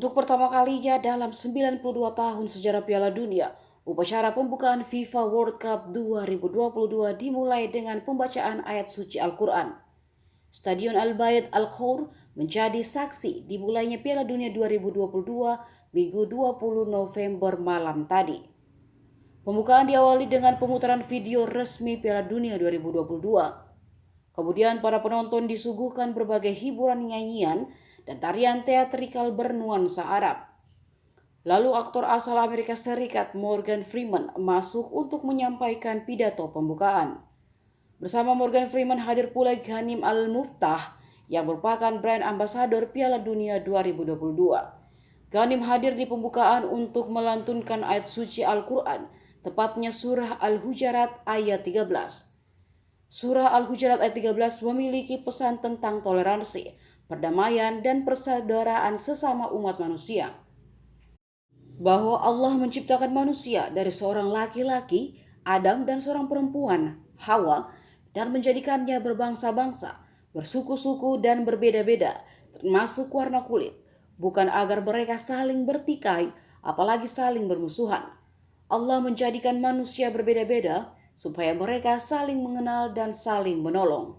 Untuk pertama kalinya dalam 92 tahun sejarah Piala Dunia, upacara pembukaan FIFA World Cup 2022 dimulai dengan pembacaan ayat suci Al-Quran. Stadion Al-Bayt Al-Khor menjadi saksi dimulainya Piala Dunia 2022 Minggu 20 November malam tadi. Pembukaan diawali dengan pemutaran video resmi Piala Dunia 2022. Kemudian para penonton disuguhkan berbagai hiburan nyanyian dan tarian teatrikal bernuansa Arab. Lalu aktor asal Amerika Serikat Morgan Freeman masuk untuk menyampaikan pidato pembukaan. Bersama Morgan Freeman hadir pula Ghanim Al-Muftah yang merupakan brand ambassador Piala Dunia 2022. Ghanim hadir di pembukaan untuk melantunkan ayat suci Al-Quran, tepatnya surah Al-Hujurat ayat 13. Surah Al-Hujurat ayat 13 memiliki pesan tentang toleransi, perdamaian, dan persaudaraan sesama umat manusia. Bahwa Allah menciptakan manusia dari seorang laki-laki, Adam, dan seorang perempuan, Hawa, dan menjadikannya berbangsa-bangsa, bersuku-suku, dan berbeda-beda, termasuk warna kulit, bukan agar mereka saling bertikai, apalagi saling bermusuhan. Allah menjadikan manusia berbeda-beda supaya mereka saling mengenal dan saling menolong.